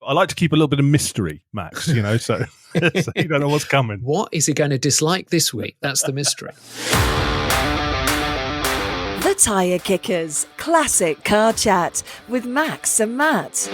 I like to keep a little bit of mystery, Max, you know, so you don't know what's coming. What is he going to dislike this week? That's the mystery. The Tyre Kickers Classic Car Chat with Max and Matt.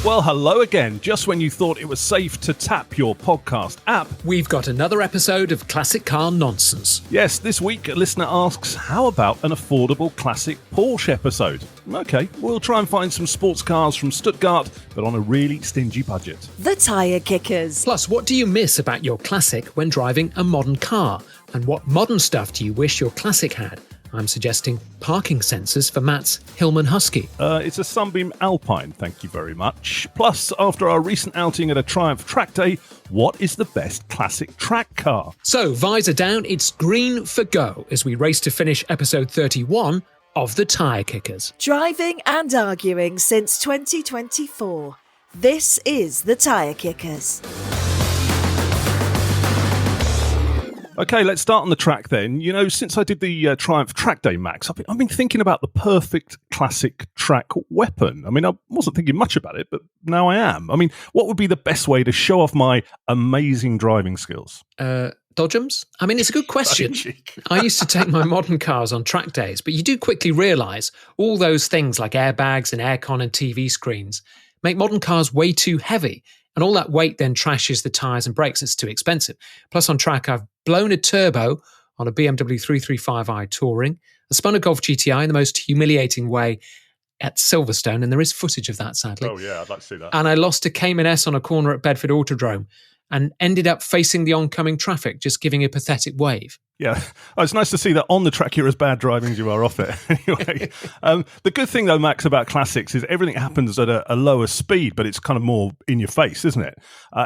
Well, hello again. Just when you thought it was safe to tap your podcast app, We've got another episode of Classic Car Nonsense. yes, this week a listener asks, how about an affordable classic Porsche episode? Okay, we'll try and find some sports cars from Stuttgart, but on a really stingy budget. The Tyre Kickers. Plus, what do you miss about your classic when driving a modern car? And what modern stuff do you wish your classic had? I'm suggesting parking sensors for Matt's Hillman Husky. It's a Sunbeam Alpine, thank you very much. Plus, after our recent outing at a Triumph track day, what is the best classic track car? So, visor down, it's green for go as we race to finish episode 31 of The Tyre Kickers. Driving and arguing since 2024. This is The Tyre Kickers. Okay, let's start on the track then. You know, since I did the Triumph track day, Max, I've been thinking about the perfect classic track weapon. I mean, I wasn't thinking much about it, but now I am. I mean, what would be the best way to show off my amazing driving skills? Dodgems? I mean, it's a good question. I used to take my modern cars on track days, but you do quickly realise all those things like airbags and aircon and TV screens make modern cars way too heavy. And all that weight then trashes the tyres and brakes. It's too expensive. Plus, on track, I've blown a turbo on a BMW 335i Touring. I spun a Golf GTI in the most humiliating way at Silverstone, and there is footage of that, sadly. Oh, yeah, I'd like to see that. And I lost a Cayman S on a corner at Bedford Autodrome and ended up facing the oncoming traffic, just giving a pathetic wave. Yeah, oh, it's nice to see that on the track you're as bad driving as you are off it. Anyway, the good thing though, Max, about classics is everything happens at a lower speed, but it's kind of more in your face, isn't it?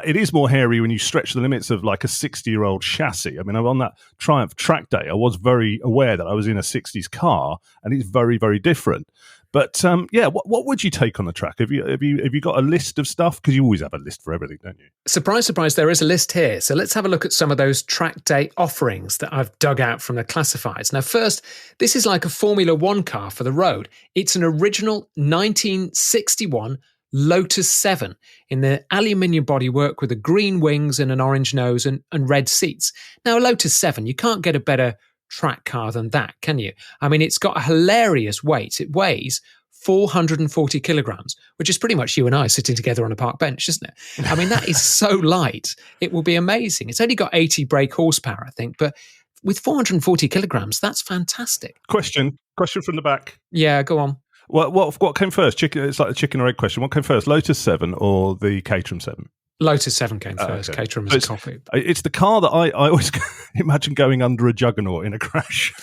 It is more hairy when you stretch the limits of like a 60-year-old chassis. I mean, on that Triumph track day, I was very aware that I was in a 60s car, and it's very, very different. But yeah, what would you take on the track? Have you got a list of stuff? Because you always have a list for everything, don't you? Surprise, surprise, there is a list here. So let's have a look at some of those track day offerings that I've dug out from the classifieds. Now, first, this is like a Formula One car for the road. It's an original 1961 Lotus 7 in the aluminium bodywork with the green wings and an orange nose and red seats. Now, a Lotus 7, you can't get a better track car than that, can you? I mean, it's got a hilarious weight. It weighs 440 kilograms, which is pretty much you and I sitting together on a park bench, isn't it? I mean, that is so light. It will be amazing. It's only got 80 brake horsepower, I think, but with 440 kilograms, that's fantastic. Question from the back. Yeah, go on. What came first? Chicken. It's like the chicken or egg question. What came first, Lotus 7 or the Caterham 7? Lotus 7 came first. Okay. Caterham was a coffee. It's the car that I always imagine going under a juggernaut in a crash.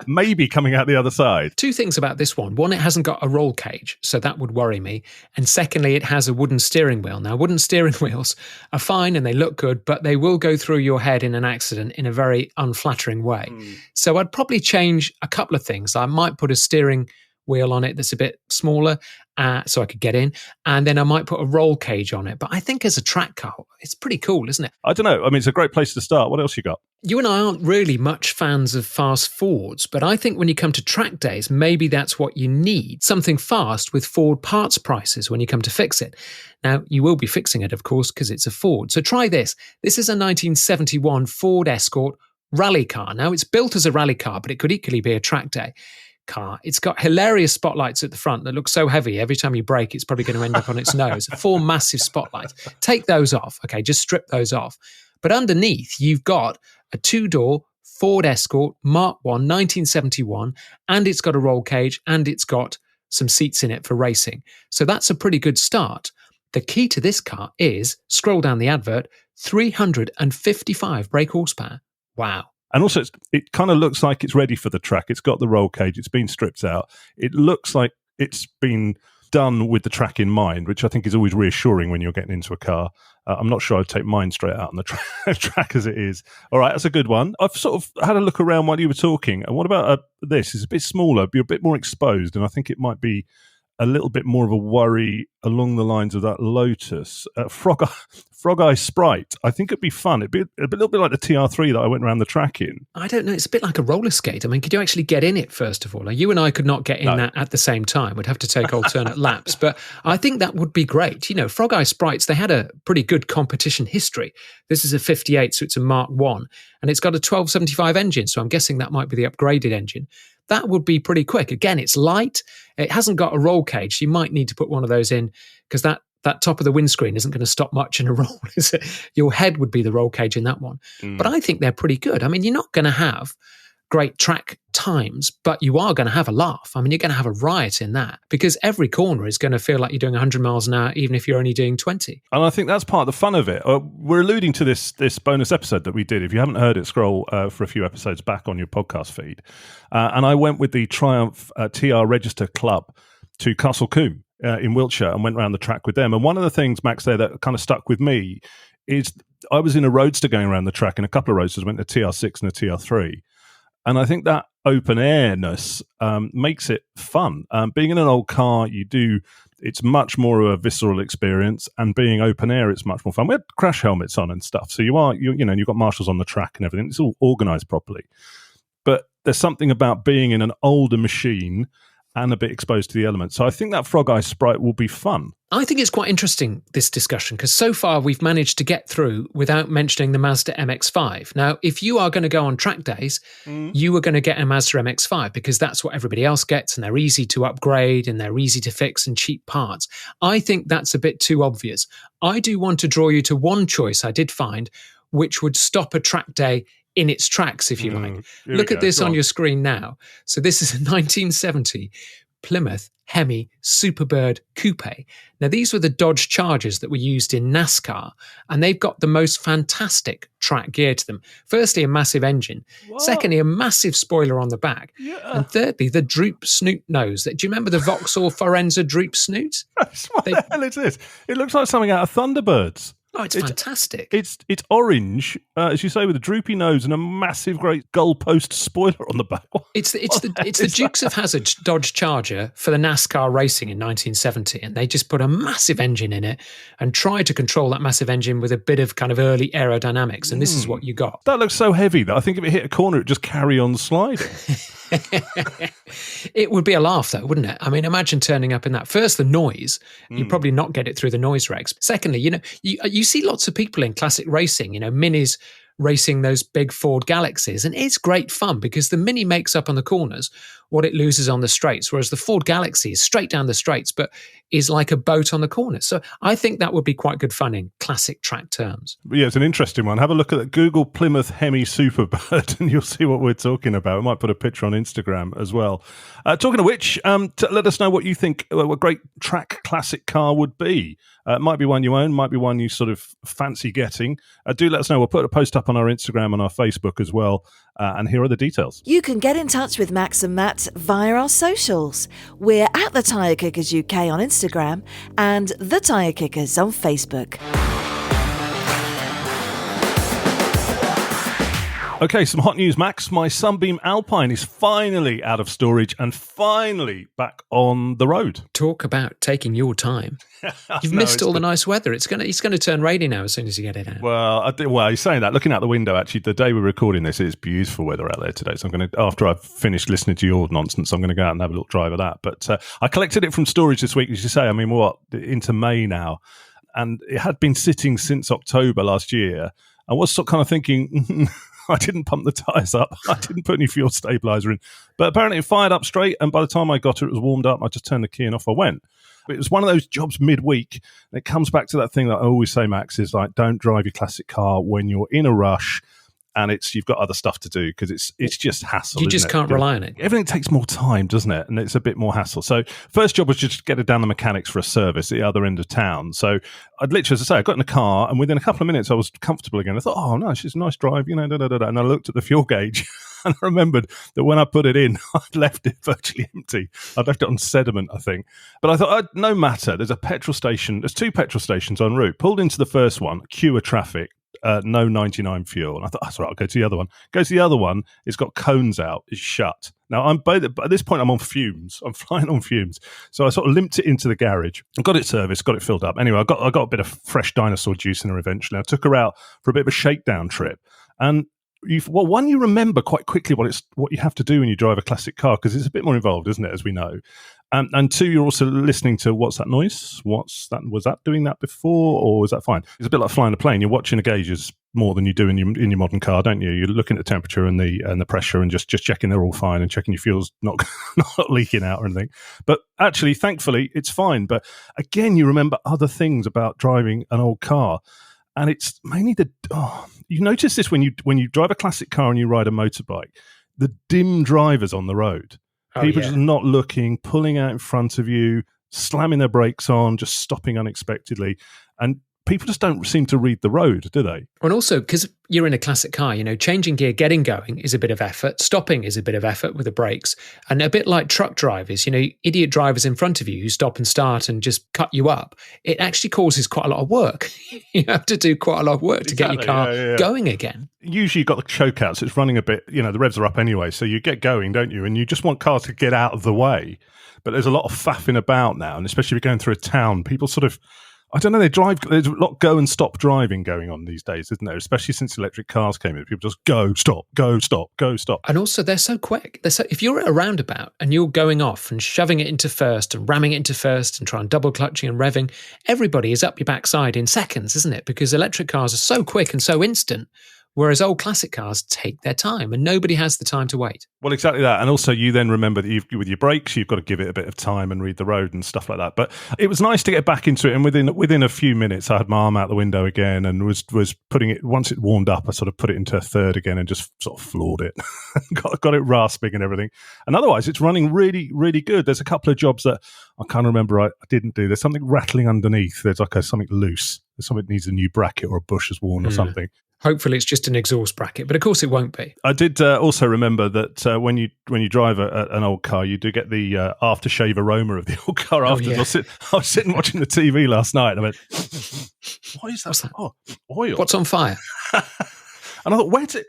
maybe coming out the other side. Two things about this one. One, it hasn't got a roll cage, so that would worry me. And secondly, it has a wooden steering wheel. Now, wooden steering wheels are fine and they look good, but they will go through your head in an accident in a very unflattering way. So I'd probably change a couple of things. I might put a steering wheel on it that's a bit smaller so I could get in, and then I might put a roll cage on it. But I think as a track car, it's pretty cool, isn't it? I don't know. I mean, it's a great place to start. What else you got? You and I aren't really much fans of fast Fords, but I think when you come to track days, maybe that's what you need. Something fast with Ford parts prices when you come to fix it. Now, you will be fixing it, of course, because it's a Ford. So try this. This is a 1971 Ford Escort rally car. Now, it's built as a rally car, but it could equally be a track day car. It's got hilarious spotlights at the front that look so heavy. Every time you brake, it's probably going to end up on its nose. 4 massive spotlights. Take those off. Okay, just strip those off. But underneath, you've got a 2-door Ford Escort Mark 1 1971, and it's got a roll cage, and it's got some seats in it for racing. So that's a pretty good start. The key to this car is, scroll down the advert, 355 brake horsepower. Wow. And also, it kind of looks like it's ready for the track. It's got the roll cage. It's been stripped out. It looks like it's been done with the track in mind, which I think is always reassuring when you're getting into a car. I'm not sure I'd take mine straight out on the track as it is. All right, that's a good one. I've sort of had a look around while you were talking. And what about this? It's a bit smaller, but you're a bit more exposed. And I think it might be a little bit more of a worry along the lines of that Lotus. Frog Eye Sprite, I think it'd be fun. It'd be a little bit like the TR3 that I went around the track in. I don't know. It's a bit like a roller skate. I mean, could you actually get in it, first of all? Now, you and I could not get in that at the same time. We'd have to take alternate laps. But I think that would be great. You know, Frog Eye Sprites, they had a pretty good competition history. This is a 58, so it's a Mark 1. And it's got a 1275 engine, so I'm guessing that might be the upgraded engine. That would be pretty quick. Again, it's light. It hasn't got a roll cage. So you might need to put one of those in because that top of the windscreen isn't going to stop much in a roll, is it? Your head would be the roll cage in that one. But I think they're pretty good. I mean, you're not going to have great track times, but you are going to have a laugh. I mean, you're going to have a riot in that because every corner is going to feel like you're doing 100 miles an hour, even if you're only doing 20. And I think that's part of the fun of it. We're alluding to this bonus episode that we did. If you haven't heard it, scroll for a few episodes back on your podcast feed. And I went with the Triumph TR Register Club to Castle Combe in Wiltshire and went around the track with them. And one of the things, Max, there that kind of stuck with me is I was in a roadster going around the track, and a couple of roadsters went to TR6 and a TR3. And I think that open airness makes it fun. Being in an old car, it's much more of a visceral experience, and being open air, it's much more fun. We had crash helmets on and stuff, so you've got marshals on the track and everything. It's all organised properly. But there's something about being in an older machine and a bit exposed to the elements. So I think that Frog Eye Sprite will be fun. I think it's quite interesting, this discussion, because so far we've managed to get through without mentioning the Mazda MX-5. Now, if you are going to go on track days, you are going to get a Mazda MX-5 because that's what everybody else gets, and they're easy to upgrade and they're easy to fix and cheap parts. I think that's a bit too obvious. I do want to draw you to one choice I did find, which would stop a track day in its tracks, if you like. Look at this on your screen now. So this is a 1970 Plymouth Hemi Superbird Coupe. Now, these were the Dodge Chargers that were used in NASCAR, and they've got the most fantastic track gear to them. Firstly, a massive engine. What? Secondly, a massive spoiler on the back. Yeah. And thirdly, the droop snoot nose. Do you remember the Vauxhall Forenza droop snoot? What the hell is this? It looks like something out of Thunderbirds. Oh, it's fantastic. It's orange, as you say, with a droopy nose and a massive, great goalpost spoiler on the back. It's the Dukes of Hazzard Dodge Charger for the NASCAR racing in 1970, and they just put a massive engine in it and tried to control that massive engine with a bit of kind of early aerodynamics, and this is what you got. That looks so heavy that I think if it hit a corner, it'd just carry on sliding. It would be a laugh, though, wouldn't it? I mean, imagine turning up in that. First, the noise. You'd probably not get it through the noise regs. Secondly, you see lots of people in classic racing, minis racing those big Ford Galaxies, and it's great fun because the Mini makes up on the corners what it loses on the straights, whereas the Ford Galaxy is straight down the straights but is like a boat on the corners. So I think that would be quite good fun in classic track terms. Yeah, it's an interesting one. Have a look at that. Google Plymouth Hemi Superbird and you'll see what we're talking about. We might put a picture on Instagram as well. Talking of which, let us know what you think what great track classic car would be. It might be one you own, might be one you sort of fancy getting. Do let us know. We'll put a post up on our Instagram and our Facebook as well. And here are the details. You can get in touch with Max and Matt via our socials. We're at The Tyre Kickers UK on Instagram and The Tyre Kickers on Facebook. Okay, some hot news, Max. My Sunbeam Alpine is finally out of storage and finally back on the road. Talk about taking your time. You've missed all the nice weather. It's going to turn rainy now as soon as you get it out. Well, you're saying that. Looking out the window, actually, the day we're recording this, it's beautiful weather out there today. So I'm going to, after I've finished listening to your nonsense, I'm going to go out and have a little drive of that. But I collected it from storage this week, as you say. I mean, into May now. And it had been sitting since October last year. I was sort of kind of thinking... I didn't pump the tyres up. I didn't put any fuel stabiliser in. But apparently it fired up straight, and by the time I got it was warmed up. I just turned the key and off I went. It was one of those jobs midweek. And it comes back to that thing that I always say, Max, is like, don't drive your classic car when you're in a rush and you've got other stuff to do because it's just hassle. You just can't rely on it. Everything takes more time, doesn't it? And it's a bit more hassle. So first job was just to get it down the mechanics for a service at the other end of town. So I'd literally, as I say, I got in the car and within a couple of minutes I was comfortable again. I thought, oh, no, it's just a nice drive, And I looked at the fuel gauge and I remembered that when I put it in, I'd left it virtually empty. I'd left it on sediment, I think. But I thought, no matter. There's a petrol station. There's 2 petrol stations en route. Pulled into the first one, queue of traffic. no 99 fuel. And I thought, that's right, I'll go to the other one. Go to the other one, it's got cones out, it's shut. Now, at this point, I'm on fumes. I'm flying on fumes. So I sort of limped it into the garage and got it serviced, got it filled up. Anyway, I got a bit of fresh dinosaur juice in her eventually. I took her out for a bit of a shakedown trip. And you remember quite quickly what you have to do when you drive a classic car, because it's a bit more involved, isn't it, as we know. And two, you're also listening to what's that noise? Was that doing that before, or was that fine? It's a bit like flying a plane. You're watching the gauges more than you do in your modern car, don't you? You're looking at the temperature and the pressure and just checking they're all fine and checking your fuel's not leaking out or anything. But actually, thankfully, it's fine. But again, you remember other things about driving an old car. And it's mainly you notice this when you drive a classic car and you ride a motorbike, the dim drivers on the road. People just not looking, pulling out in front of you, slamming their brakes on, just stopping unexpectedly. And people just don't seem to read the road, do they? And also, because you're in a classic car, changing gear, getting going is a bit of effort. Stopping is a bit of effort with the brakes. And a bit like truck drivers, idiot drivers in front of you who stop and start and just cut you up. It actually causes quite a lot of work. You have to do quite a lot of work to get your car going again. Usually you've got the choke out, so it's running a bit, the revs are up anyway. So you get going, don't you? And you just want cars to get out of the way. But there's a lot of faffing about now. And especially if you're going through a town, people sort of, I don't know, there's a lot go and stop driving going on these days, isn't there? Especially since electric cars came in. People just go, stop, go, stop, go, stop. And also, they're so quick. If you're at a roundabout and you're going off and shoving it into first and ramming it into first and trying double clutching and revving, everybody is up your backside in seconds, isn't it? Because electric cars are so quick and so instant. Whereas old classic cars take their time and nobody has the time to wait. Well, exactly that. And also you then remember that with your brakes, you've got to give it a bit of time and read the road and stuff like that. But it was nice to get back into it. And within a few minutes, I had my arm out the window again and was putting it, once it warmed up, I sort of put it into a third again and just sort of floored it. got it rasping and everything. And otherwise, it's running really, really good. There's a couple of jobs that I can't remember I didn't do. There's something rattling underneath. There's like something loose. There's something that needs a new bracket or a bush has worn or something. Hopefully it's just an exhaust bracket, but of course it won't be. I did also remember that when you drive an old car, you do get the aftershave aroma of the old car afterwards. Yeah. I was sitting watching the TV last night and I went, what is that? What's that? Oh, oil. What's on fire? And I thought, where's it?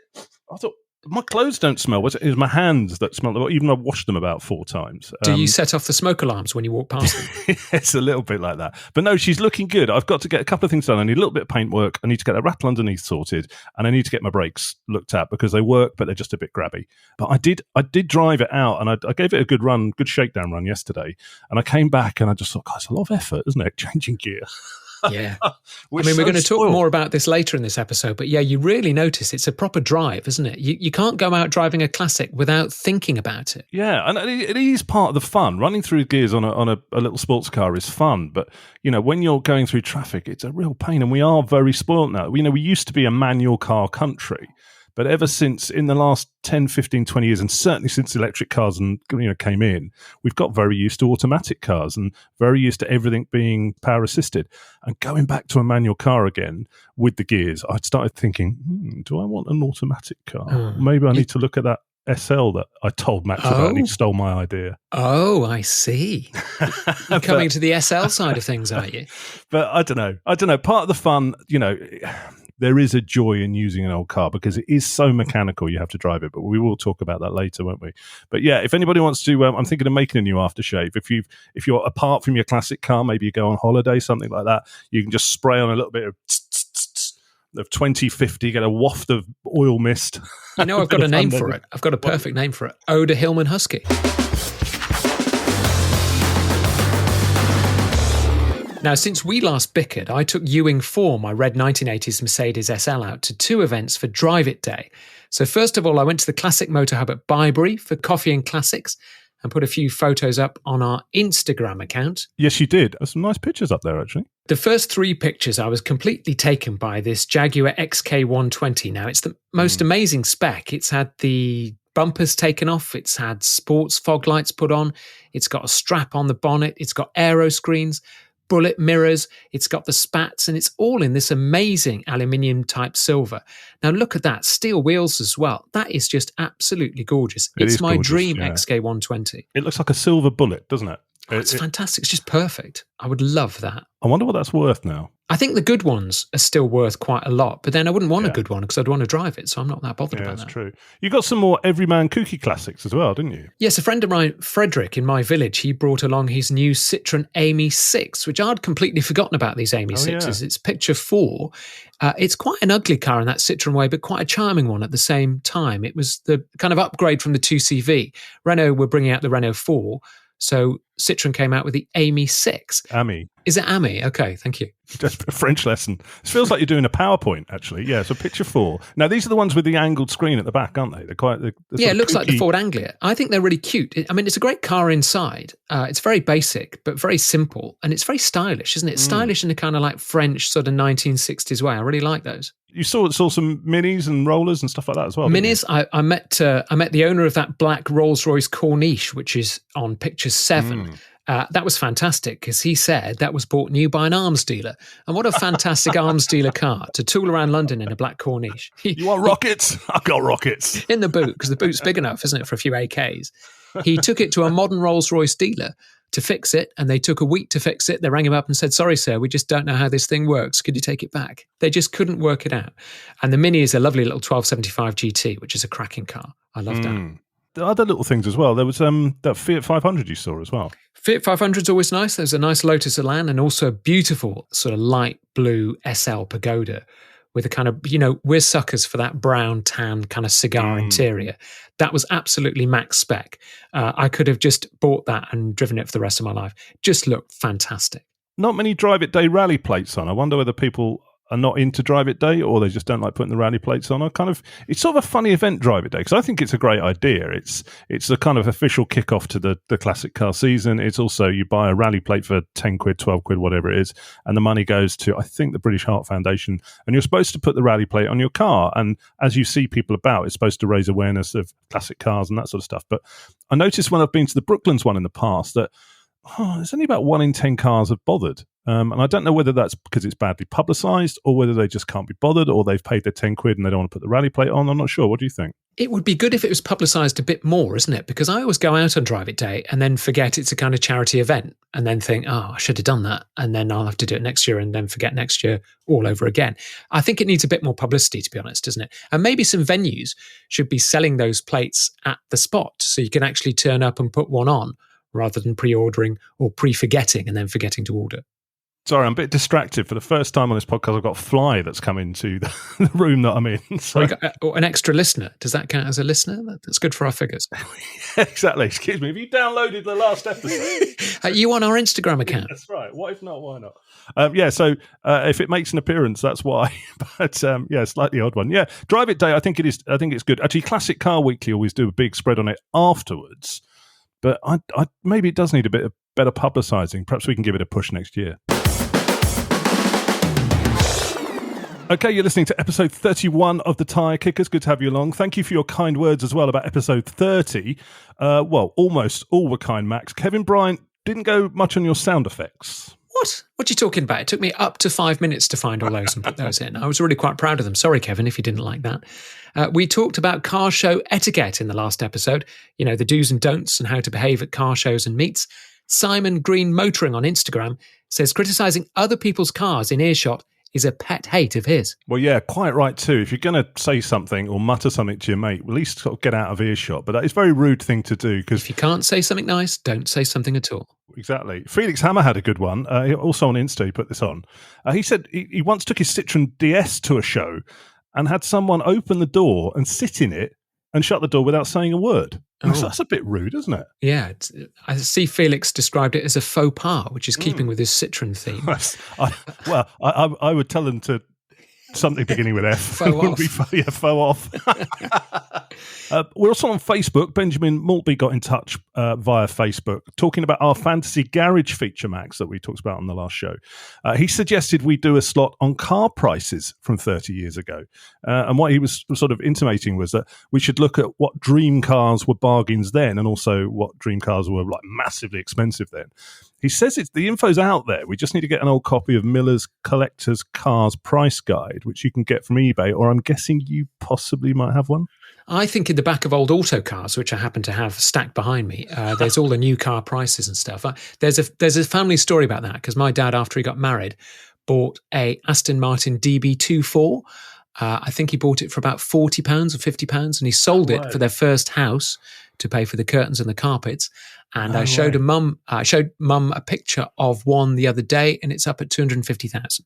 I thought, my clothes don't smell. It was my hands that smell. Even though I've washed them about 4 times. Do you set off the smoke alarms when you walk past them? It's a little bit like that. But no, she's looking good. I've got to get a couple of things done. I need a little bit of paint work. I need to get that rattle underneath sorted. And I need to get my brakes looked at because they work, but they're just a bit grabby. But I did drive it out and I gave it a good run, good shakedown run yesterday. And I came back and I just thought, God, it's a lot of effort, isn't it? Changing gear. Yeah. We're going to talk more about this later in this episode, but yeah, you really notice it's a proper drive, isn't it? You can't go out driving a classic without thinking about it. Yeah, and it is part of the fun. Running through gears on a little sports car is fun, but when you're going through traffic, it's a real pain, and we are very spoilt now. We used to be a manual car country. But ever since in the last 10, 15, 20 years, and certainly since electric cars came in, we've got very used to automatic cars and very used to everything being power assisted. And going back to a manual car again with the gears, I started thinking, do I want an automatic car? Maybe I need to look at that SL that I told Max about and he stole my idea. Oh, I see. You're coming to the SL side of things, are you? But I don't know. Part of the fun, there is a joy in using an old car because it is so mechanical you have to drive it, but we will talk about that later, won't we? But yeah, if anybody wants to, I'm thinking of making a new aftershave. If you're apart from your classic car, maybe you go on holiday, something like that, you can just spray on a little bit of 2050, get a waft of oil mist. I've got a name for it. I've got a perfect name for it. Oda Hillman Husky. Now, since we last bickered, I took Ewing 4, my red 1980s Mercedes SL, out to 2 events for Drive It Day. So first of all, I went to the Classic Motor Hub at Bybury for coffee and classics and put a few photos up on our Instagram account. Yes, you did. There's some nice pictures up there, actually. The first 3 pictures, I was completely taken by this Jaguar XK120. Now, it's the most amazing spec. It's had the bumpers taken off. It's had sports fog lights put on. It's got a strap on the bonnet. It's got aero screens, bullet mirrors, it's got the spats, and it's all in this amazing aluminium type silver. Now look at that, steel wheels as well. That is just absolutely gorgeous. It's my dream XK120. It looks like a silver bullet, doesn't it? It's fantastic. It's just perfect. I would love that. I wonder what that's worth now. I think the good ones are still worth quite a lot, but then I wouldn't want a Yeah. good one because I'd want to drive it, so I'm not that bothered Yeah, about that's that. true. You got some more Everyman kooky classics as well, didn't you? Yes, a friend of mine, Frederick, in my village, he brought along his new Citroen Amy 6, which I'd completely forgotten about these Amy 6s. Yeah. It's picture 4. It's quite an ugly car in that Citroen way, but quite a charming one at the same time. It was the kind of upgrade from the 2CV. Renault were bringing out the Renault 4, so Citroen came out with the Amy 6. Amy. Is it Amy? Okay, thank you. Just a French lesson. It feels like you're doing a PowerPoint, actually. Yeah, so picture 4. Now, these are the ones with the angled screen at the back, aren't they? They're quite. Yeah, it looks like the Ford Anglia. I think they're really cute. I mean, it's a great car inside. It's very basic, but very simple. And it's very stylish, isn't it? Stylish in a kind of like French sort of 1960s way. I really like those. You saw some minis and rollers and stuff like that as well. Minis. I met the owner of that black Rolls-Royce Corniche, which is on picture 7. That was fantastic because he said that was bought new by an arms dealer. And what a fantastic arms dealer car to tool around London in a black Corniche. You want rockets? I've got rockets. In the boot, because the boot's big enough, isn't it, for a few AKs. He took it to a modern Rolls-Royce dealer to fix it, and they took a week to fix it. They rang him up and said, sorry, sir, we just don't know how this thing works. Could you take it back? They just couldn't work it out. And the Mini is a lovely little 1275 GT, which is a cracking car. I love that. The other little things as well. There was that Fiat 500 you saw as well. Fiat 500 is always nice. There's a nice Lotus Elan and also a beautiful sort of light blue SL Pagoda with a kind of, we're suckers for that brown tan kind of cigar interior. That was absolutely max spec. I could have just bought that and driven it for the rest of my life. Just looked fantastic. Not many Drive It Day rally plates on. I wonder whether people are not into Drive It Day or they just don't like putting the rally plates on. It's sort of a funny event, Drive It Day, because I think it's a great idea. It's a kind of official kickoff to the classic car season. It's also, you buy a rally plate for 10 quid, 12 quid, whatever it is, and the money goes to, I think, the British Heart Foundation, and you're supposed to put the rally plate on your car. And as you see people about, it's supposed to raise awareness of classic cars and that sort of stuff. But I noticed when I've been to the Brooklands one in the past that there's only about 1 in 10 cars have bothered. And I don't know whether that's because it's badly publicised or whether they just can't be bothered or they've paid their 10 quid and they don't want to put the rally plate on. I'm not sure. What do you think? It would be good if it was publicised a bit more, isn't it? Because I always go out on Drive It Day and then forget it's a kind of charity event and then think, I should have done that. And then I'll have to do it next year and then forget next year all over again. I think it needs a bit more publicity, to be honest, doesn't it? And maybe some venues should be selling those plates at the spot so you can actually turn up and put one on rather than pre-ordering or pre-forgetting and then forgetting to order. Sorry, I'm a bit distracted. For the first time on this podcast, I've got a fly that's come into the room that I'm in. So. We got an extra listener. Does that count as a listener? That's good for our figures. Exactly. Excuse me. Have you downloaded the last episode? Are you on our Instagram account? That's right. What if not? Why not? So if it makes an appearance, that's why. But slightly odd one. Yeah, Drive It Day, I think it is. I think it's good. Actually, Classic Car Weekly always do a big spread on it afterwards. But I maybe it does need a bit of better publicising. Perhaps we can give it a push next year. Okay, you're listening to episode 31 of The Tyre Kickers. Good to have you along. Thank you for your kind words as well about episode 30. Almost all were kind, Max. Kevin Bryant didn't go much on your sound effects. What? What are you talking about? It took me up to 5 minutes to find all those and put those in. I was really quite proud of them. Sorry, Kevin, if you didn't like that. We talked about car show etiquette in the last episode. The do's and don'ts and how to behave at car shows and meets. Simon Green Motoring on Instagram says criticising other people's cars in earshot is a pet hate of his. Well, yeah, quite right too. If you're going to say something or mutter something to your mate, at least sort of get out of earshot. But that is a very rude thing to do. Because if you can't say something nice, don't say something at all. Exactly. Felix Hammer had a good one. Also on Insta, he put this on. He said he once took his Citroen DS to a show and had someone open the door and sit in it and shut the door without saying a word. Oh. So that's a bit rude, isn't it? Yeah. I see Felix described it as a faux pas, which is keeping with his Citroen theme. I would tell them to something beginning with F. Faux off. We're also on Facebook. Benjamin Maltby got in touch via Facebook talking about our Fantasy Garage feature, Max, that we talked about on the last show. He suggested we do a slot on car prices from 30 years ago. And what he was sort of intimating was that we should look at what dream cars were bargains then and also what dream cars were like massively expensive then. He says the info's out there. We just need to get an old copy of Miller's Collector's Cars Price Guide, which you can get from eBay, or I'm guessing you possibly might have one. I think in the back of old auto cars, which I happen to have stacked behind me, there's all the new car prices and stuff. There's a family story about that because my dad, after he got married, bought a Aston Martin DB24. I think he bought it for about £40 or £50, and he sold it for their first house to pay for the curtains and the carpets. And I showed mum a picture of one the other day, and it's up at 250,000.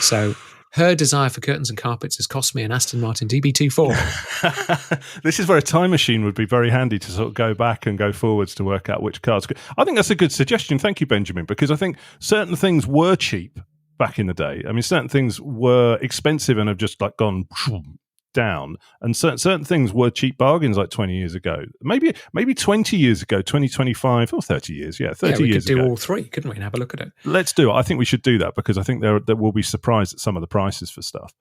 So her desire for curtains and carpets has cost me an Aston Martin DB24. This is where a time machine would be very handy to sort of go back and go forwards to work out which cars. I think that's a good suggestion. Thank you, Benjamin, because I think certain things were cheap back in the day. I mean, certain things were expensive and have just like gone down, and certain things were cheap bargains like 20 years ago, maybe 20 years ago, 2025 or 30 years. Yeah, 30 we years could do ago. all three, couldn't we, and have a look at it? Let's do it. I think we should do that because I think there will be surprised at some of the prices for stuff.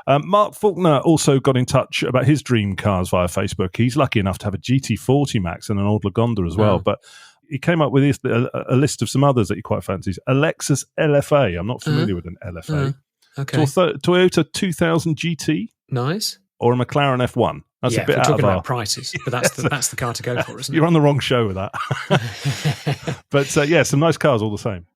Mark Faulkner also got in touch about his dream cars via Facebook. He's lucky enough to have a GT40 Max and an old Lagonda as well, but he came up with a list of some others that he quite fancies. A Lexus LFA. I'm not familiar with an LFA. Okay. Toyota 2000 GT. Nice. Or a McLaren F1. That's a bit we're out talking of about prices, but that's the car to go for, isn't it? You're on the wrong show with that. But some nice cars all the same.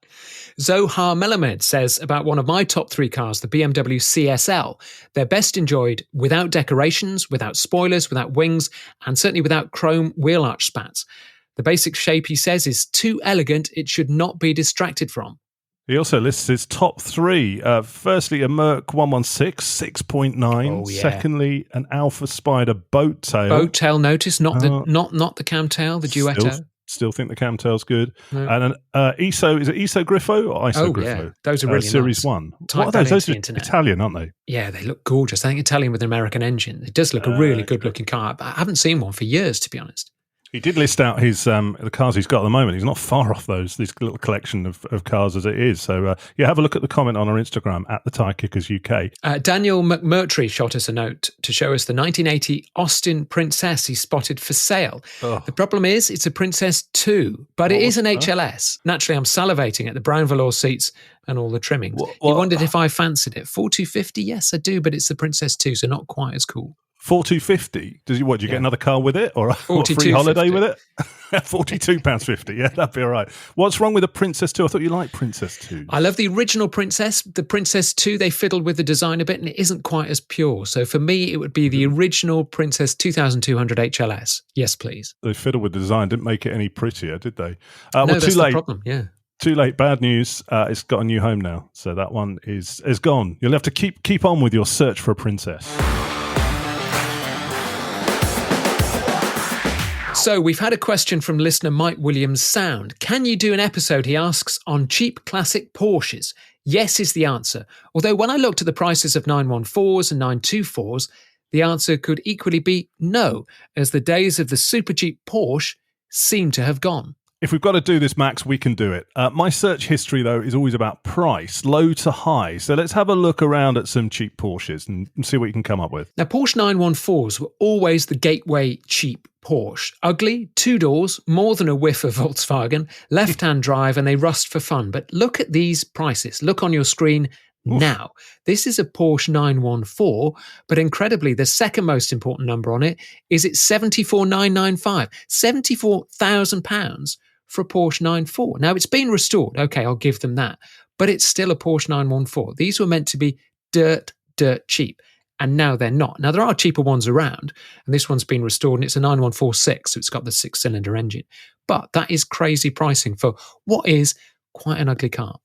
Zohar Melamed says about one of my top 3 cars, the BMW CSL. They're best enjoyed without decorations, without spoilers, without wings, and certainly without chrome wheel arch spats. The basic shape, he says, is too elegant. It should not be distracted from. He also lists his top 3. Firstly, a Merc 116, 6.9. Oh, yeah. Secondly, an Alpha Spider boat tail. Boat tail, notice, not the cam tail, the Duetto. Still think the cam tail's good. No. And an ISO, is it ISO Griffo or ISO Griffo? Yeah. Those are really Series nice. 1. Type What are those? that Those into are the internet. Italian, aren't they? Yeah, they look gorgeous. I think Italian with an American engine. It does look a really good-looking car. But I haven't seen one for years, to be honest. He did list out his the cars he's got at the moment. He's not far off this little collection of cars as it is. So have a look at the comment on our Instagram at the Tyre Kickers UK. Daniel McMurtry shot us a note to show us the 1980 Austin Princess he spotted for sale. Oh. The problem is it's a Princess 2, but it is an HLS. Naturally, I'm salivating at the brown velour seats and all the trimmings. He wondered if I fancied it. 4250, yes, I do, but it's the Princess 2, so not quite as cool. 4250. Do you get another car with it or a free holiday with it? £42.50. Yeah, that'd be all right. What's wrong with a Princess 2? I thought you liked Princess 2. I love the original Princess. The Princess 2, they fiddled with the design a bit and it isn't quite as pure. So for me, it would be the original Princess 2200 HLS. Yes, please. They fiddled with the design, didn't make it any prettier, did they? No, that's too late. The problem, yeah. Too late. Bad news. It's got a new home now. So that one is gone. You'll have to keep on with your search for a princess. So we've had a question from listener Mike Williams Sound. Can you do an episode, he asks, on cheap classic Porsches? Yes is the answer. Although when I looked at the prices of 914s and 924s, the answer could equally be no, as the days of the super cheap Porsche seem to have gone. If we've got to do this, Max, we can do it. My search history, though, is always about price, low to high. So let's have a look around at some cheap Porsches and see what you can come up with. Now, Porsche 914s were always the gateway cheap Porsche. Ugly, 2 doors, more than a whiff of Volkswagen, left-hand drive, and they rust for fun. But look at these prices. Look on your screen now. This is a Porsche 914, but incredibly, the second most important number on it is it's 74,995, £74,000 for a Porsche 994. Now, it's been restored. Okay, I'll give them that. But it's still a Porsche 914. These were meant to be dirt cheap. And now they're not. Now, there are cheaper ones around, and this one's been restored, and it's a 9146, so it's got the 6-cylinder engine. But that is crazy pricing for what is quite an ugly car.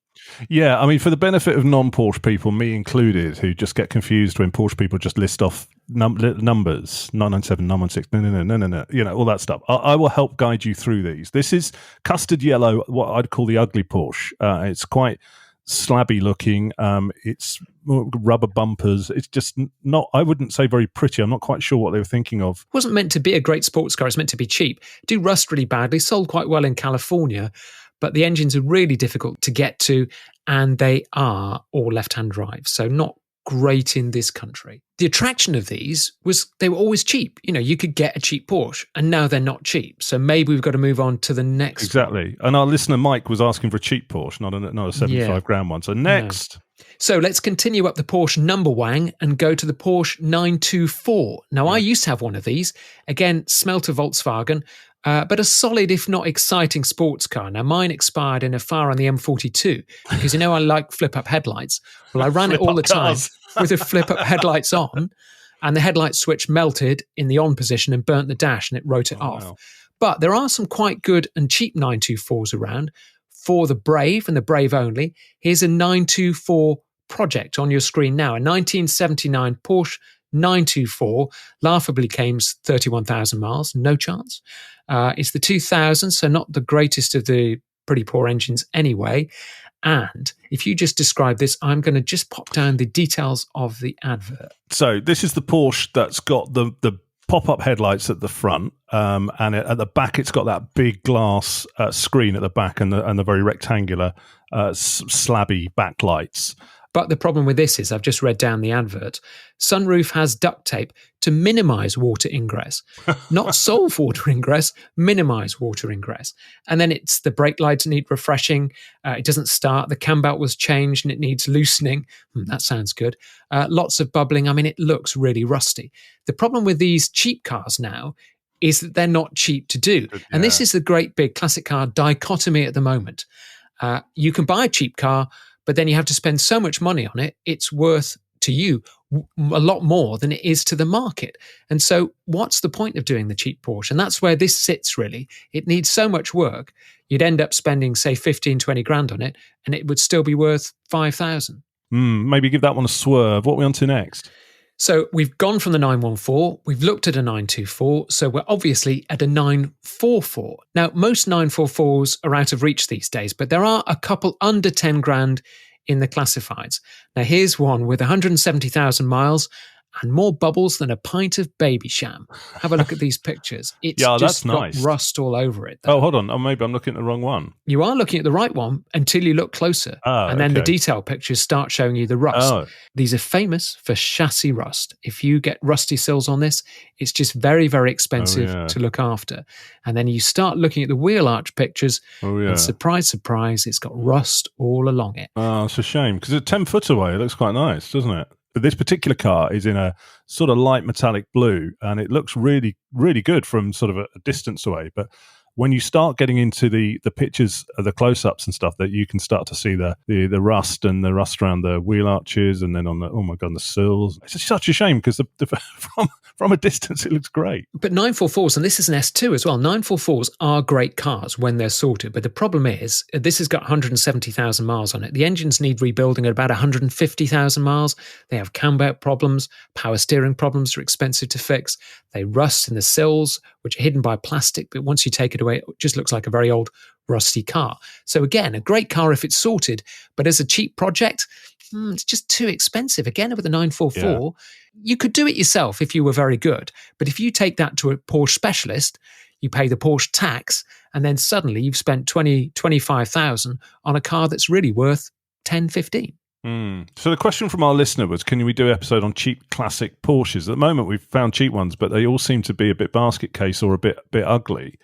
Yeah, I mean, for the benefit of non-Porsche people, me included, who just get confused when Porsche people just list off numbers, 997, 916, no, all that stuff. I will help guide you through these. This is custard yellow, what I'd call the ugly Porsche. It's quite slabby looking. It's rubber bumpers. It's just not, I wouldn't say very pretty. I'm not quite sure what they were thinking of. It wasn't meant to be a great sports car. It's meant to be cheap. Do rust really badly, sold quite well in California, but the engines are really difficult to get to, and they are all left-hand drive, so not great in this country. The attraction of these was they were always cheap. You know, you could get a cheap Porsche, and now they're not cheap. So maybe we've got to move on to the next Exactly. One. And our listener Mike was asking for a cheap Porsche, not a 75 grand one. So next. No. So let's continue up the Porsche number wang and go to the Porsche 924. Now, I used to have one of these. Again, smelt of Volkswagen. but a solid, if not exciting, sports car. Now, mine expired in a fire on the M42 because, I like flip-up headlights. Well, I ran it all the time with the flip-up headlights on, and the headlight switch melted in the on position and burnt the dash, and it wrote it off. Wow. But there are some quite good and cheap 924s around for the brave and the brave only. Here's a 924 project on your screen now, a 1979 Porsche 924, laughably claims 31,000 miles, no chance. It's the 2000, so not the greatest of the pretty poor engines anyway. And if you just describe this, I'm going to just pop down the details of the advert. So this is the Porsche that's got the pop-up headlights at the front, and at the back it's got that big glass screen at the back and the very rectangular slabby backlights. But the problem with this is, I've just read down the advert, sunroof has duct tape to minimise water ingress, not solve water ingress, minimise water ingress. And then it's the brake lights need refreshing, it doesn't start, the cam belt was changed and it needs loosening. That sounds good. Lots of bubbling, it looks really rusty. The problem with these cheap cars now is that they're not cheap to do. Yeah. And this is the great big classic car dichotomy at the moment. You can buy a cheap car, but then you have to spend so much money on it, it's worth to you a lot more than it is to the market. And so what's the point of doing the cheap Porsche? And that's where this sits, really. It needs so much work. You'd end up spending, say, 15, 20 grand on it, and it would still be worth 5,000. Maybe give that one a swerve. What are we on to next? So we've gone from the 914, we've looked at a 924, so we're obviously at a 944. Now, most 944s are out of reach these days, but there are a couple under 10 grand in the classifieds. Now, here's one with 170,000 miles and more bubbles than a pint of baby sham. Have a look at these pictures. It's just got rust all over it, though. Oh, hold on. Maybe I'm looking at the wrong one. You are looking at the right one until you look closer. And then the detail pictures start showing you the rust. These are famous for chassis rust. If you get rusty sills on this, it's just very, very expensive to look after. And then you start looking at the wheel arch pictures, and surprise, surprise, it's got rust all along it. Oh, it's a shame, because it's 10 foot away. It looks quite nice, doesn't it? But this particular car is in a sort of light metallic blue, and it looks really, really good from sort of a distance away. But when you start getting into the pictures of the close-ups and stuff, that you can start to see the rust and the rust around the wheel arches, and then on the sills. It's just such a shame, because from a distance it looks great. But 944s, and this is an S2 as well, 944s are great cars when they're sorted. But the problem is, this has got 170,000 miles on it. The engines need rebuilding at about 150,000 miles. They have cam belt problems, power steering problems are expensive to fix. They rust in the sills, which are hidden by plastic, but once you take it away, it just looks like a very old, rusty car. So again, a great car if it's sorted, but as a cheap project, it's just too expensive. Again, with a 944, you could do it yourself if you were very good. But if you take that to a Porsche specialist, you pay the Porsche tax, and then suddenly you've spent 25,000 on a car that's really worth 10, 15. So the question from our listener was, can we do an episode on cheap classic Porsches? At the moment, we've found cheap ones, but they all seem to be a bit basket case or a bit ugly.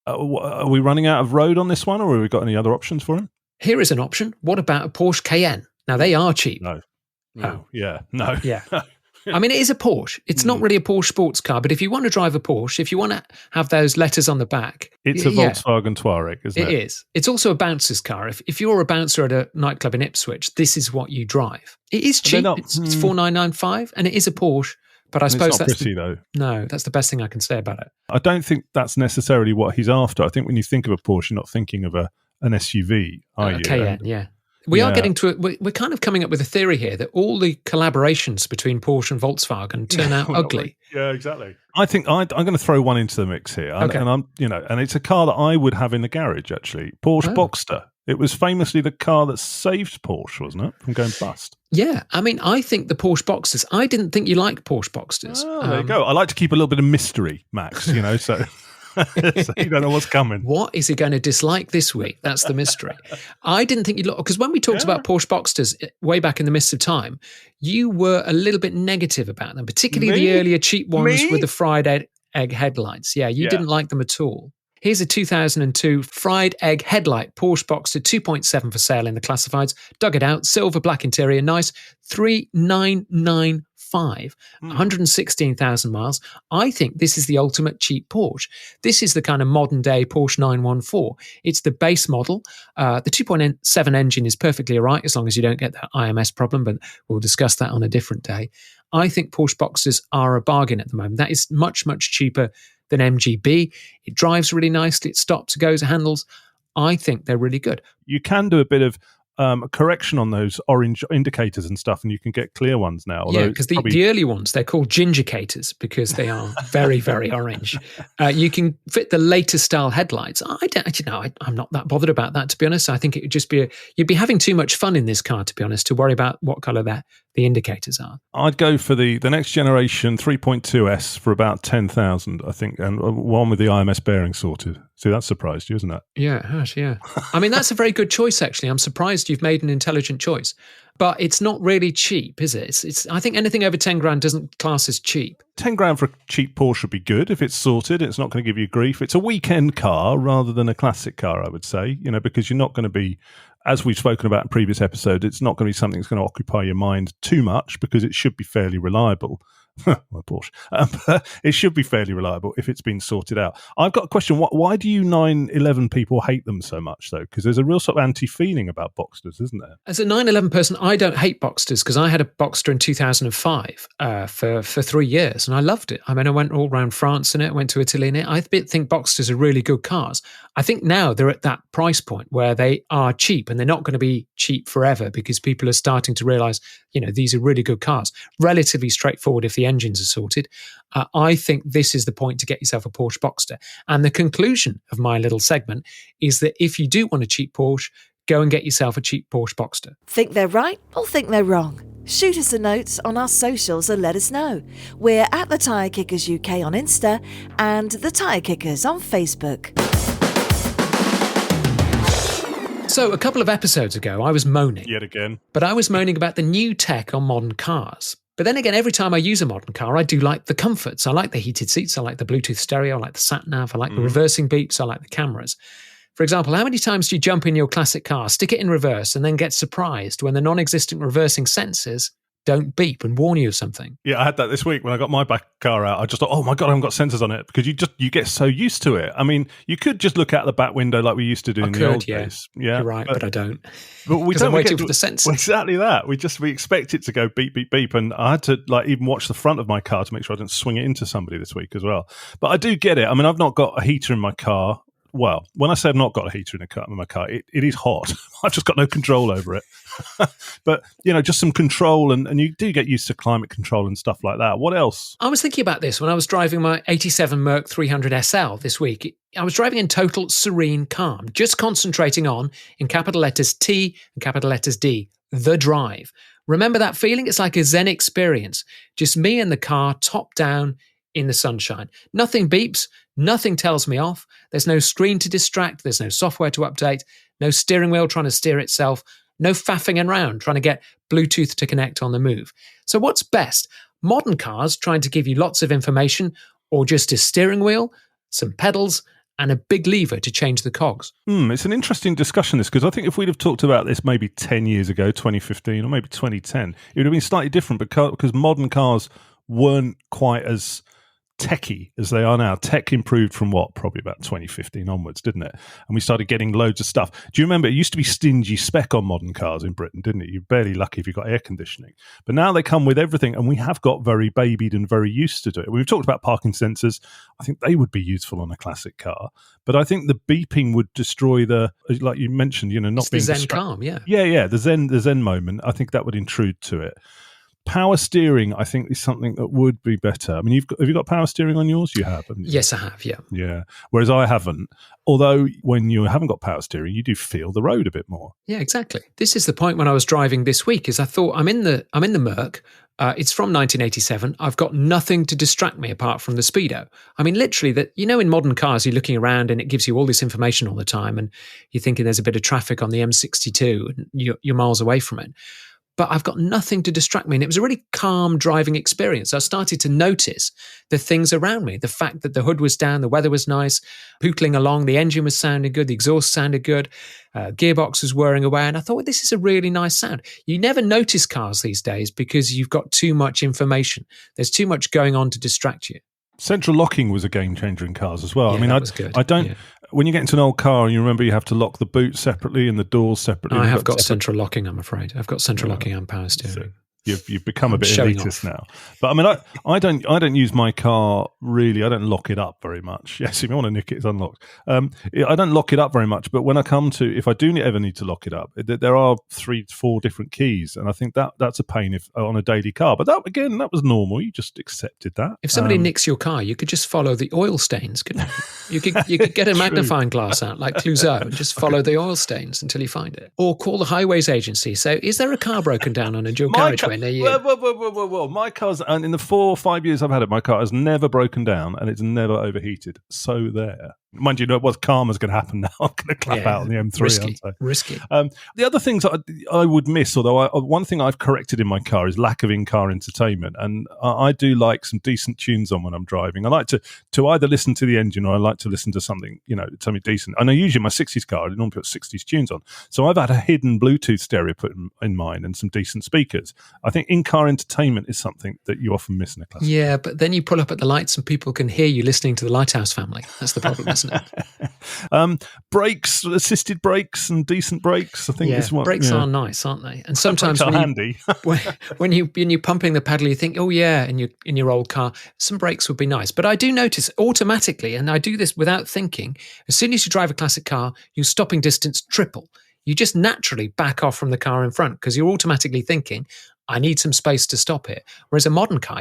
Are we running out of road on this one, or have we got any other options for him? Here is an option. What about a Porsche Cayenne? Now, they are cheap. No. Yeah. It is a Porsche. It's not really a Porsche sports car, but if you want to drive a Porsche, if you want to have those letters on the back... It's a Volkswagen Touareg, isn't it? It is. It's also a bouncer's car. If you're a bouncer at a nightclub in Ipswich, this is what you drive. It is cheap. It's 4,995, and it is a Porsche, but I suppose that's pretty, though. No, that's the best thing I can say about it. I don't think that's necessarily what he's after. I think when you think of a Porsche, you're not thinking of an SUV, are you? Cayenne, yeah. We are getting to it. We're kind of coming up with a theory here that all the collaborations between Porsche and Volkswagen turn out ugly. Yeah, exactly. I think I'm going to throw one into the mix here, and and it's a car that I would have in the garage. Actually, Porsche Boxster. It was famously the car that saved Porsche, wasn't it, from going bust? Yeah, I think the Porsche Boxsters. I didn't think you liked Porsche Boxsters. Oh, there you go. I like to keep a little bit of mystery, Max. So. So you don't know what's coming. What is he going to dislike this week? That's the mystery. I didn't think you'd look, because when we talked about Porsche Boxsters way back in the mists of time, you were a little bit negative about them, particularly the earlier cheap ones with the fried egg headlights. Yeah, you didn't like them at all. Here's a 2002 fried egg headlight Porsche Boxster 2.7 for sale in the classifieds. Dug it out, silver black interior, nice, 3,995. 116,000 miles. I think this is the ultimate cheap Porsche. This is the kind of modern day Porsche 914. It's the base model. The 2.7 engine is perfectly all right as long as you don't get that IMS problem, but we'll discuss that on a different day. I think Porsche Boxsters are a bargain at the moment. That is much, much cheaper than MGB. It drives really nicely. It stops, goes, handles. I think they're really good. You can do a bit of correction on those orange indicators and stuff, and you can get clear ones now. Yeah, because the early ones, they're called gingicators because they are very, very orange. You can fit the latest style headlights. I'm not that bothered about that, to be honest. I think it would just be you'd be having too much fun in this car, to be honest, to worry about what colour the indicators are. I'd go for the next generation 3.2S for about 10,000, I think, and one with the IMS bearing sorted. See, that surprised you, isn't it? Yeah, it has, yeah. I mean, that's a very good choice, actually. I'm surprised you've made an intelligent choice. But it's not really cheap, is it? It's I think anything over 10 grand doesn't class as cheap. 10 grand for a cheap Porsche would be good if it's sorted. It's not going to give you grief. It's a weekend car rather than a classic car, I would say, because you're not going to be, as we've spoken about in previous episodes, it's not going to be something that's going to occupy your mind too much because it should be fairly reliable. Well, Porsche. It should be fairly reliable if it's been sorted out. I've got a question. Why do you 911 people hate them so much, though? Because there's a real sort of anti-feeling about Boxsters, isn't there? As a 911 person, I don't hate Boxsters because I had a Boxster in 2005 for 3 years, and I loved it. I mean, I went all around France in it, went to Italy in it. I think Boxsters are really good cars. I think now they're at that price point where they are cheap, and they're not going to be cheap forever because people are starting to realise, these are really good cars. Relatively straightforward if the engines are sorted. I think this is the point to get yourself a Porsche Boxster. And the conclusion of my little segment is that if you do want a cheap Porsche, go and get yourself a cheap Porsche Boxster. Think they're right or think they're wrong? Shoot us a note on our socials and let us know. We're at The Tyre Kickers UK on Insta and The Tyre Kickers on Facebook. So a couple of episodes ago, I was moaning. Yet again. But I was moaning about the new tech on modern cars. But then again, every time I use a modern car, I do like the comforts. I like the heated seats. I like the Bluetooth stereo. I like the sat-nav. I like the reversing beeps. I like the cameras. For example, how many times do you jump in your classic car, stick it in reverse, and then get surprised when the non-existent reversing sensors don't beep and warn you of something? Yeah, I had that this week when I got my back car out. I just thought, oh my God, I haven't got sensors on it, because you get so used to it. I mean, you could just look out the back window like we used to do in the old days. Yeah, you're right, but I don't. But we don't. I'm waiting for the sensors. Well, exactly that. We expect it to go beep, beep, beep. And I had to even watch the front of my car to make sure I didn't swing it into somebody this week as well. But I do get it. I mean, I've not got a heater in my car. Well, when I say I've not got a heater in my car, it is hot. I've just got no control over it. But, just some control, and you do get used to climate control and stuff like that. What else? I was thinking about this when I was driving my 87 Merc 300 SL this week. I was driving in total serene calm, just concentrating on, in capital letters T and capital letters D, the drive. Remember that feeling? It's like a Zen experience. Just me and the car, top down, in the sunshine. Nothing beeps, nothing tells me off. There's no screen to distract, there's no software to update, no steering wheel trying to steer itself, no faffing around trying to get Bluetooth to connect on the move. So what's best? Modern cars trying to give you lots of information, or just a steering wheel, some pedals, and a big lever to change the cogs? It's an interesting discussion, this, because I think if we'd have talked about this maybe 10 years ago, 2015, or maybe 2010, it would have been slightly different, because modern cars weren't quite as techy as they are now. Tech improved from probably about 2015 onwards, didn't it? And we started getting loads of stuff. Do you remember, it used to be stingy spec on modern cars in Britain, didn't it? You're barely lucky if you got air conditioning. But now they come with everything, and we have got very babied and very used to it. We've talked about parking sensors. I think they would be useful on a classic car, but I think the beeping would destroy like you mentioned, not it's being the Zen calm, yeah. Yeah, the Zen moment. I think that would intrude to it. Power steering, I think, is something that would be better. I mean, have you got power steering on yours? You have, haven't you? Yes, I have, yeah. Yeah, whereas I haven't. Although when you haven't got power steering, you do feel the road a bit more. Yeah, exactly. This is the point when I was driving this week, is I thought, I'm in the Merc. It's from 1987. I've got nothing to distract me apart from the speedo. I mean, literally, that in modern cars, you're looking around and it gives you all this information all the time, and you're thinking there's a bit of traffic on the M62 and you're miles away from it. but I've got nothing to distract me. And it was a really calm driving experience. I started to notice the things around me, the fact that the hood was down, the weather was nice, pootling along, the engine was sounding good, the exhaust sounded good, gearbox was whirring away. And I thought, well, this is a really nice sound. You never notice cars these days because you've got too much information. There's too much going on to distract you. Central locking was a game changer in cars as well. Yeah, I mean, that was good. I don't. Yeah. When you get into an old car and you remember you have to lock the boot separately and the doors separately. I have got central locking, I'm afraid. I've got central locking and power steering. You've become a bit elitist now. But I mean, I don't use my car really. I don't lock it up very much. Yes, if you want to nick it, it's unlocked. I don't lock it up very much. But when I come to, if I do ever need to lock it up, there are 3 to 4 different keys, and I think that's a pain if on a daily car. But that was normal. You just accepted that. If somebody nicks your car, you could just follow the oil stains, couldn't you? You could get a magnifying glass out like Clouseau and just follow the oil stains until you find it, or call the highways agency. So, is there a car broken down on a dual carriageway? Whoa. My car's, and in the 4 or 5 years I've had it, my car has never broken down and it's never overheated. So there. Mind you, what karma's going to happen now? I'm going to clap out on the M3, Risky. The other things I would miss, although one thing I've corrected in my car is lack of in-car entertainment. And I do like some decent tunes on when I'm driving. I like to either listen to the engine or I like to listen to something, something decent. And I usually my 60s car, I normally put 60s tunes on. So I've had a hidden Bluetooth stereo put in mine and some decent speakers. I think in-car entertainment is something that you often miss in a classic. Yeah, but then you pull up at the lights and people can hear you listening to the Lighthouse Family. That's the problem, isn't it? Brakes, assisted brakes and decent brakes. I think this one. Brakes are nice, aren't they? And sometimes handy. when you're pumping the pedal, you think, oh yeah, in your old car, some brakes would be nice. But I do notice automatically, and I do this without thinking, as soon as you drive a classic car, your stopping distance triple. You just naturally back off from the car in front because you're automatically thinking, I need some space to stop it. Whereas a modern car,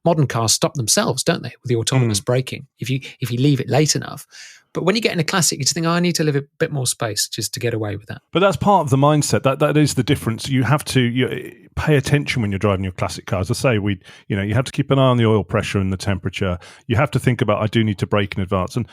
modern cars stop themselves, don't they, with the autonomous braking, if you leave it late enough. But when you get in a classic, you just think, I need to leave a bit more space just to get away with that. But that's part of the mindset. That is the difference. You have to pay attention when you're driving your classic car. As I say, you have to keep an eye on the oil pressure and the temperature. You have to think about, I do need to brake in advance. And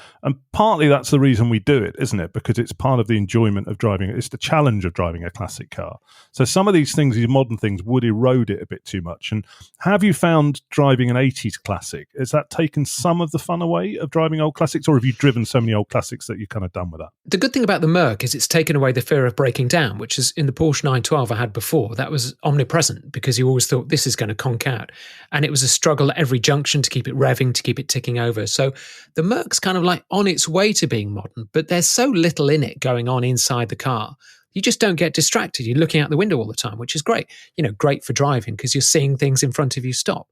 partly that's the reason we do it, isn't it? Because it's part of the enjoyment of driving. It's the challenge of driving a classic car. So some of these things, these modern things, would erode it a bit too much. And have you found driving an 80s classic, has that taken some of the fun away of driving old classics, or have you driven so many old classics that you're kind of done with that? The good thing about the Merc is it's taken away the fear of breaking down, which is in the Porsche 912 I had before. That was omnipresent because you always thought this is going to conk out. And it was a struggle at every junction to keep it revving, to keep it ticking over. So the Merc's kind of like on its way to being modern, but there's so little in it going on inside the car. You just don't get distracted. You're looking out the window all the time, which is great. Great for driving because you're seeing things in front of you stop.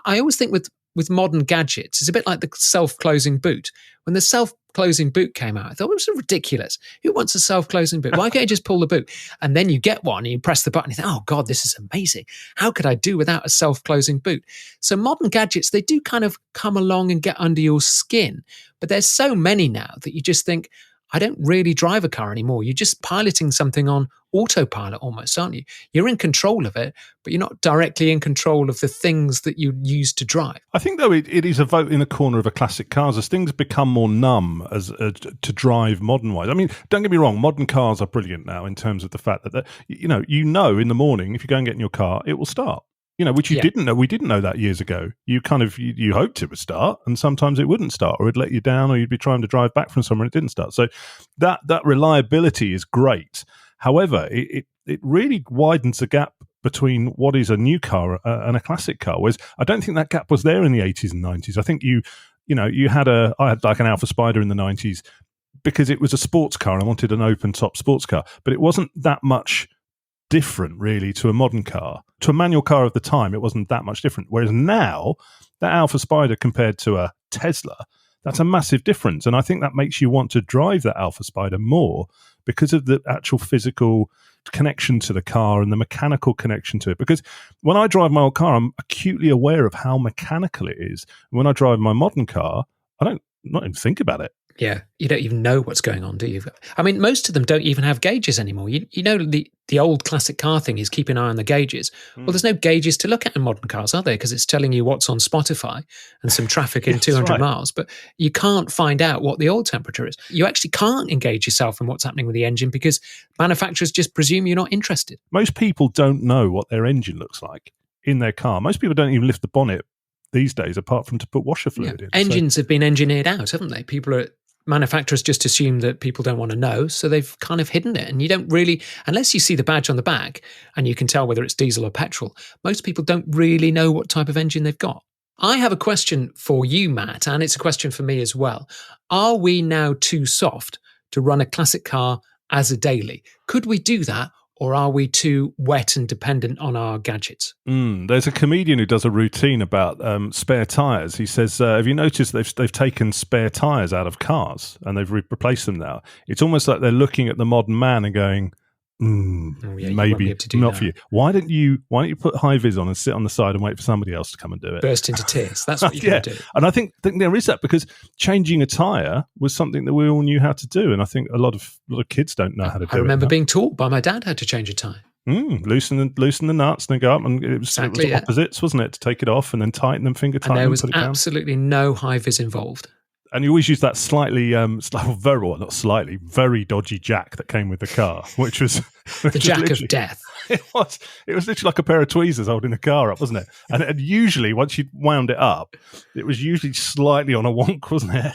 I always think with modern gadgets, it's a bit like the self-closing boot. When the self-closing boot came out, I thought it was ridiculous. Who wants a self-closing boot? Why can't you just pull the boot? And then you get one and you press the button and you think, oh God, this is amazing. How could I do without a self-closing boot? So modern gadgets, they do kind of come along and get under your skin. But there's so many now that you just think, I don't really drive a car anymore. You're just piloting something on autopilot almost, aren't you? You're in control of it, but you're not directly in control of the things that you use to drive. I think, though, it is a vote in the corner of a classic cars as things become more numb as to drive modern-wise. I mean, don't get me wrong, modern cars are brilliant now in terms of the fact that, in the morning, if you go and get in your car, it will start. Which you didn't know. We didn't know that years ago. You kind of, you hoped it would start, and sometimes it wouldn't start, or it'd let you down, or you'd be trying to drive back from somewhere and it didn't start. So that reliability is great. However, it really widens the gap between what is a new car and a classic car. Whereas I don't think that gap was there in the 80s and 90s. I think I had like an Alpha Spider in the 90s because it was a sports car and I wanted an open top sports car, but it wasn't that much different really to a modern car. To a manual car of the time, it wasn't that much different. Whereas now, that Alpha Spider compared to a Tesla, that's a massive difference. And I think that makes you want to drive that Alpha Spider more because of the actual physical connection to the car and the mechanical connection to it. Because when I drive my old car, I'm acutely aware of how mechanical it is. When I drive my modern car, I don't not even think about it. Yeah, you don't even know what's going on, do you? I mean, most of them don't even have gauges anymore. You know, the old classic car thing is keep an eye on the gauges. Well, there's no gauges to look at in modern cars, are there? Because it's telling you what's on Spotify and some traffic in 200 right. miles. But you can't find out what the oil temperature is. You actually can't engage yourself in what's happening with the engine because manufacturers just presume you're not interested. Most people don't know what their engine looks like in their car. Most people don't even lift the bonnet these days, apart from to put washer fluid in. Engines have been engineered out, haven't they? Manufacturers just assume that people don't want to know, so they've kind of hidden it. And you don't really, unless you see the badge on the back and you can tell whether it's diesel or petrol, most people don't really know what type of engine they've got. I have a question for you, Matt, and it's a question for me as well. Are we now too soft to run a classic car as a daily? Could we do that? Or are we too wet and dependent on our gadgets? There's a comedian who does a routine about spare tyres. He says, have you noticed they've taken spare tyres out of cars and they've replaced them now? It's almost like they're looking at the modern man and going, maybe not for you. Why don't you put high vis on and sit on the side and wait for somebody else to come and do it? Burst into tears. That's what you're going to do. And I think there is that, because changing a tyre was something that we all knew how to do, and I think a lot of kids don't know how to do it. I remember being taught by my dad how to change a tyre. Loosen the nuts and then go up, and it was opposites, wasn't it? To take it off and then tighten them, finger tighten. And there was put it down. Absolutely no high vis involved. And you always use that very dodgy jack that came with the car, which was the jack of death. It was literally like a pair of tweezers holding the car up, wasn't it? And usually, once you wound it up, it was usually slightly on a wonk, wasn't it?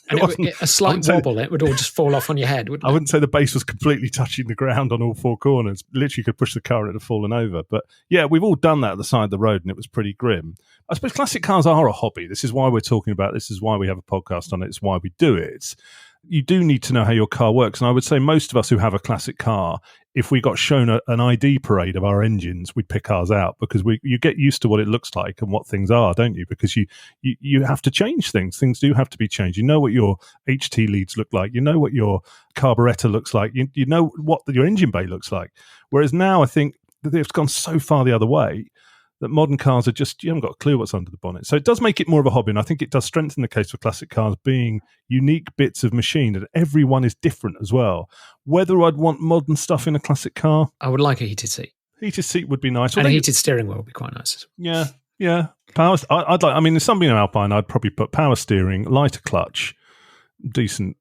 And a slight wobble, it would all just fall off on your head, wouldn't it? I wouldn't say the base was completely touching the ground on all four corners. Literally could push the car and it had fallen over. But yeah, we've all done that at the side of the road, and it was pretty grim. I suppose classic cars are a hobby. This is why we're talking about it. This is why we have a podcast on it. It's why we do it. You do need to know how your car works. And I would say most of us who have a classic car, if we got shown an ID parade of our engines, we'd pick ours out, because you get used to what it looks like and what things are, don't you? Because you have to change things. Things do have to be changed. You know what your HT leads look like. You know what your carburettor looks like. You know what your engine bay looks like. Whereas now I think that they've gone so far the other way that modern cars are just, you haven't got a clue what's under the bonnet. So it does make it more of a hobby, and I think it does strengthen the case for classic cars being unique bits of machine, and everyone is different as well. Whether I'd want modern stuff in a classic car, I would like a heated seat. Heated seat would be nice. And a heated steering wheel would be quite nice. Yeah. Power. I'd like. I mean, in something Alpine, I'd probably put power steering, lighter clutch, decent,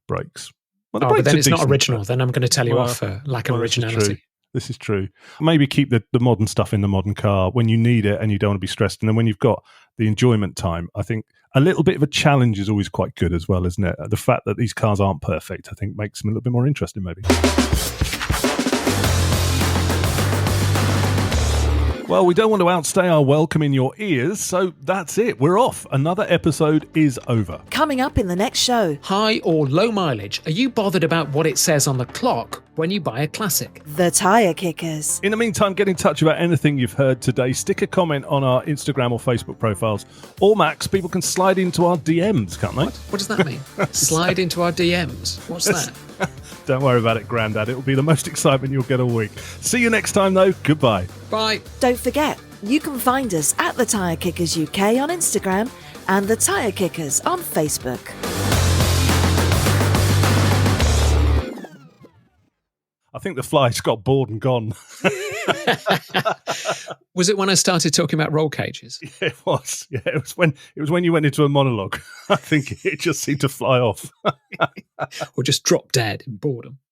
brakes. Well, but then it's not original. Then I'm going to tell you off for lack of originality. This is true. Maybe keep the modern stuff in the modern car when you need it and you don't want to be stressed. And then when you've got the enjoyment time, I think a little bit of a challenge is always quite good as well, isn't it? The fact that these cars aren't perfect, I think, makes them a little bit more interesting, maybe. Well, we don't want to outstay our welcome in your ears, so that's it. We're off. Another episode is over. Coming up in the next show. High or low mileage? Are you bothered about what it says on the clock when you buy a classic? The Tyre Kickers. In the meantime, get in touch about anything you've heard today. Stick a comment on our Instagram or Facebook profiles. Or, Max, people can slide into our DMs, can't they? What does that mean? Slide into our DMs? What's that? Don't worry about it, Grandad. It will be the most excitement you'll get all week. See you next time, though. Goodbye. Bye. Don't forget, you can find us at The Tyre Kickers UK on Instagram and The Tyre Kickers on Facebook. I think the flies got bored and gone. Was it when I started talking about roll cages? Yeah, it was. Yeah, it was when you went into a monologue. I think it just seemed to fly off. Or just drop dead in boredom.